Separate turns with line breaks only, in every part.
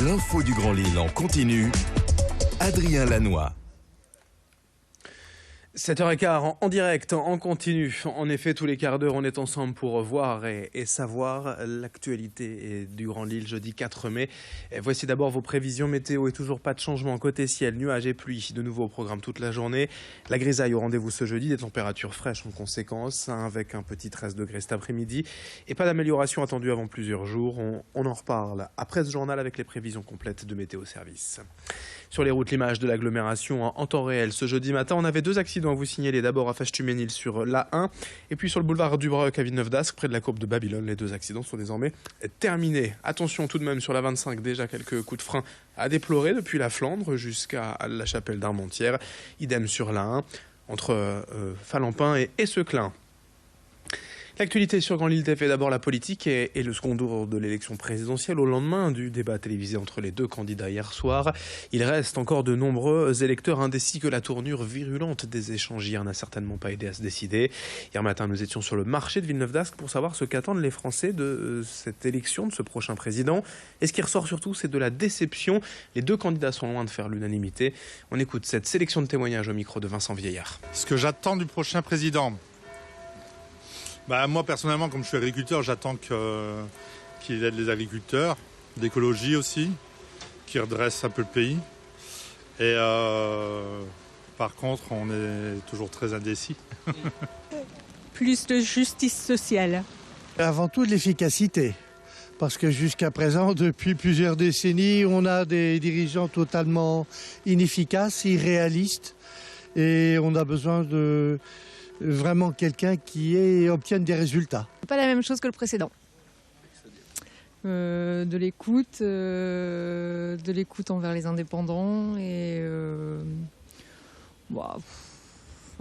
L'info du Grand Lille en continu. Adrien Lanois.
7h15 en direct, en continu. En effet, tous les quarts d'heure, on est ensemble pour voir et savoir l'actualité du Grand Lille jeudi 4 mai. Et voici d'abord vos prévisions météo et toujours pas de changement côté ciel, nuages et pluie. De nouveau au programme toute la journée. La grisaille au rendez-vous ce jeudi, des températures fraîches en conséquence, avec un petit 13 degrés cet après-midi. Et pas d'amélioration attendue avant plusieurs jours. On en reparle après ce journal avec les prévisions complètes de Météo Service. Sur les routes, l'image de l'agglomération en temps réel. Ce jeudi matin, on avait deux accidents à vous signaler. D'abord à Fâche-Tuménil sur l'A1 et puis sur le boulevard du Broc à Villeneuve-d'Ascq, près de la courbe de Babylone. Les deux accidents sont désormais terminés. Attention tout de même sur la 25, déjà quelques coups de frein à déplorer depuis la Flandre jusqu'à la chapelle d'Armentières. Idem sur l'A1 entre Falampin et Seclin. L'actualité sur Grand Lille TV, d'abord la politique et le second tour de l'élection présidentielle au lendemain du débat télévisé entre les deux candidats hier soir. Il reste encore de nombreux électeurs indécis que la tournure virulente des échanges hier n'a certainement pas aidé à se décider. Hier matin, nous étions sur le marché de Villeneuve-d'Ascq pour savoir ce qu'attendent les Français de cette élection, de ce prochain président. Et ce qui ressort surtout, c'est de la déception. Les deux candidats sont loin de faire l'unanimité. On écoute cette sélection de témoignages au micro de Vincent Vieillard.
Ce que j'attends du prochain président, moi personnellement, comme je suis agriculteur, j'attends qu'il aide les agriculteurs, d'écologie aussi, qu'il redresse un peu le pays. Et par contre, on est toujours très indécis.
Plus de justice sociale.
Avant tout de l'efficacité, parce que jusqu'à présent, depuis plusieurs décennies, on a des dirigeants totalement inefficaces, irréalistes, et on a besoin de vraiment quelqu'un qui obtienne des résultats.
Pas la même chose que le précédent. De l'écoute envers les indépendants et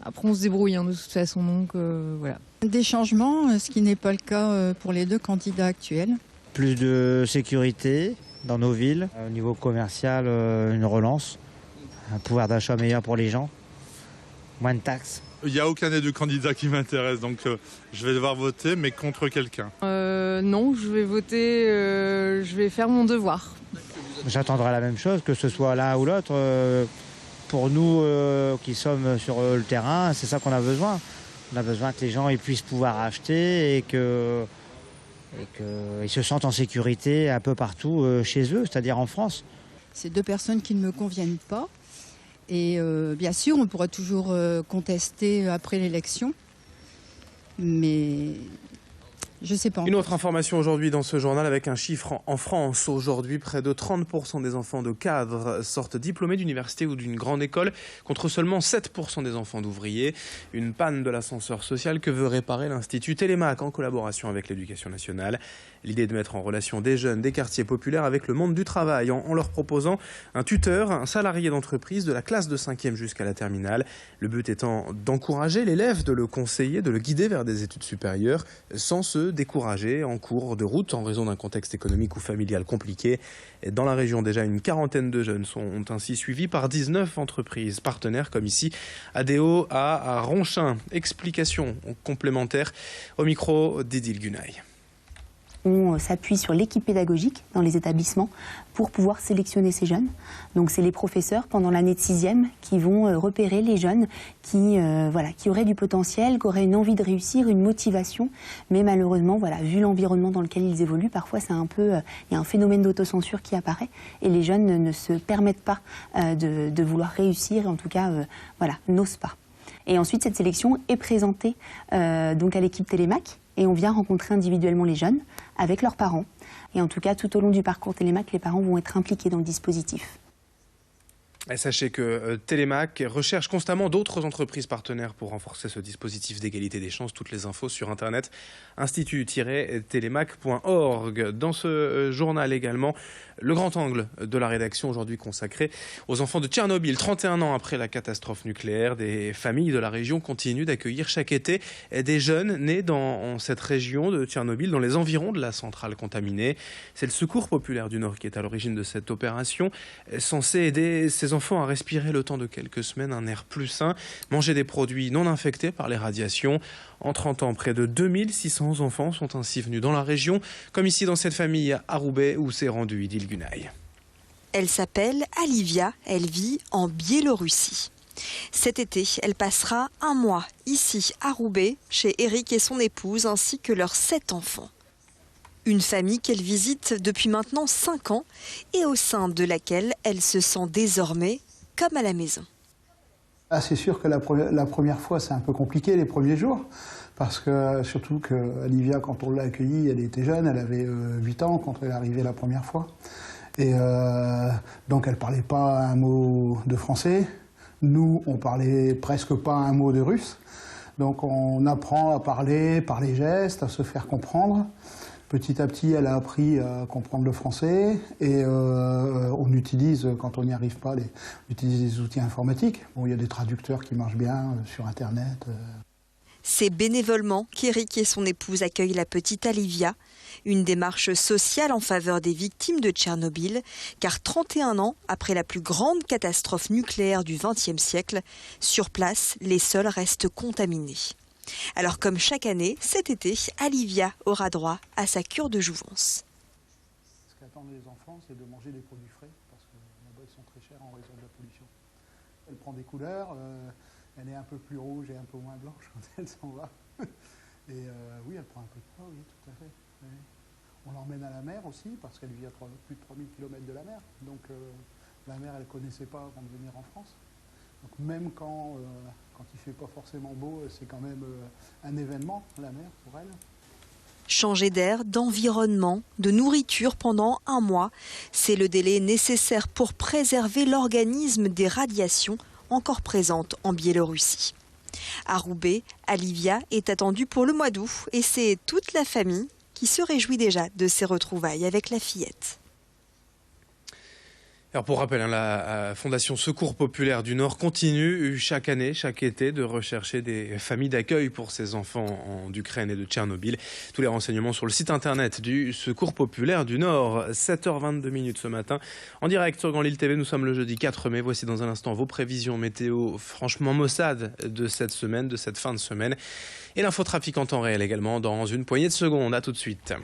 après on se débrouille de toute façon, donc voilà.
Des changements, ce qui n'est pas le cas pour les deux candidats actuels.
Plus de sécurité dans nos villes, au niveau commercial, une relance, un pouvoir d'achat meilleur pour les gens, moins de taxes.
Il n'y a aucun des deux candidats qui m'intéresse, donc je vais devoir voter, mais contre quelqu'un.
Non, je vais voter, je vais faire mon devoir.
J'attendrai la même chose, que ce soit l'un ou l'autre. Pour nous qui sommes sur le terrain, c'est ça qu'on a besoin. On a besoin que les gens puissent pouvoir acheter et qu'ils se sentent en sécurité un peu partout chez eux, c'est-à-dire en France.
C'est deux personnes qui ne me conviennent pas. Et bien sûr, on pourra toujours contester après l'élection, mais je ne sais pas.
Une autre information aujourd'hui dans ce journal avec un chiffre en France. Aujourd'hui, près de 30% des enfants de cadres sortent diplômés d'université ou d'une grande école, contre seulement 7% des enfants d'ouvriers. Une panne de l'ascenseur social que veut réparer l'Institut Télémac en collaboration avec l'Éducation nationale. L'idée de mettre en relation des jeunes des quartiers populaires avec le monde du travail en leur proposant un tuteur, un salarié d'entreprise de la classe de 5e jusqu'à la terminale. Le but étant d'encourager l'élève, de le conseiller, de le guider vers des études supérieures sans se décourager en cours de route en raison d'un contexte économique ou familial compliqué. Dans la région, déjà une quarantaine de jeunes sont ainsi suivis par 19 entreprises partenaires comme ici ADO à Ronchin. Explication complémentaire au micro d'Edil Gunaï.
On s'appuie sur l'équipe pédagogique dans les établissements pour pouvoir sélectionner ces jeunes. Donc c'est les professeurs pendant l'année de 6e qui vont repérer les jeunes qui auraient du potentiel, qui auraient une envie de réussir, une motivation. Mais malheureusement, vu l'environnement dans lequel ils évoluent, parfois il y a un phénomène d'autocensure qui apparaît et les jeunes ne se permettent pas de vouloir réussir, et en tout cas n'osent pas. Et ensuite cette sélection est présentée donc à l'équipe Télémac. Et on vient rencontrer individuellement les jeunes avec leurs parents. Et en tout cas, tout au long du parcours Télémac, les parents vont être impliqués dans le dispositif.
Et sachez que Télémac recherche constamment d'autres entreprises partenaires pour renforcer ce dispositif d'égalité des chances. Toutes les infos sur internet institut-telemac.org. Dans ce journal également, le grand angle de la rédaction aujourd'hui consacré aux enfants de Tchernobyl. 31 ans après la catastrophe nucléaire, des familles de la région continuent d'accueillir chaque été des jeunes nés dans cette région de Tchernobyl, dans les environs de la centrale contaminée. C'est le Secours populaire du Nord qui est à l'origine de cette opération, censée aider ces enfants à respirer le temps de quelques semaines un air plus sain, manger des produits non infectés par les radiations. En 30 ans, près de 2600 enfants sont ainsi venus dans la région, comme ici dans cette famille à Roubaix où s'est rendu Idil Gunaï.
Elle s'appelle Alivia, elle vit en Biélorussie. Cet été, elle passera un mois ici à Roubaix, chez Eric et son épouse, ainsi que leurs 7 enfants. Une famille qu'elle visite depuis maintenant 5 ans et au sein de laquelle elle se sent désormais comme à la maison.
Ah, c'est sûr que la première fois, c'est un peu compliqué les premiers jours, parce que surtout que Alivia, quand on l'a accueillie, elle était jeune, elle avait 8 ans quand elle est arrivée la première fois. Et donc elle ne parlait pas un mot de français. Nous, on parlait presque pas un mot de russe. Donc on apprend à parler par les gestes, à se faire comprendre. Petit à petit, elle a appris à comprendre le français et on utilise, quand on n'y arrive pas, on utilise des outils informatiques. Bon, il y a des traducteurs qui marchent bien sur Internet.
C'est bénévolement qu'Éric et son épouse accueillent la petite Alivia, une démarche sociale en faveur des victimes de Tchernobyl, car 31 ans après la plus grande catastrophe nucléaire du XXe siècle, sur place, les sols restent contaminés. Alors comme chaque année, cet été, Alivia aura droit à sa cure de jouvence.
Ce qu'attendent les enfants, c'est de manger des produits frais, parce que là-bas, ils sont très chers en raison de la pollution. Elle prend des couleurs, elle est un peu plus rouge et un peu moins blanche quand elle s'en va. Et oui, elle prend un peu de poids, oui, tout à fait. Oui. On l'emmène à la mer aussi, parce qu'elle vit à plus de 3000 km de la mer. Donc la mer, elle ne connaissait pas avant de venir en France. Donc même quand il ne fait pas forcément beau, c'est quand même un événement, la mer, pour elle.
Changer d'air, d'environnement, de nourriture pendant un mois, c'est le délai nécessaire pour préserver l'organisme des radiations encore présentes en Biélorussie. À Roubaix, Alivia est attendue pour le mois d'août et c'est toute la famille qui se réjouit déjà de ses retrouvailles avec la fillette.
Alors pour rappel, la Fondation Secours Populaire du Nord continue chaque année, chaque été, de rechercher des familles d'accueil pour ces enfants d'Ukraine et de Tchernobyl. Tous les renseignements sur le site internet du Secours Populaire du Nord. 7h22 ce matin, en direct sur Grand Lille TV. Nous sommes le jeudi 4 mai. Voici dans un instant vos prévisions météo franchement maussades de cette semaine, de cette fin de semaine. Et l'infotrafic en temps réel également dans une poignée de secondes. À tout de suite.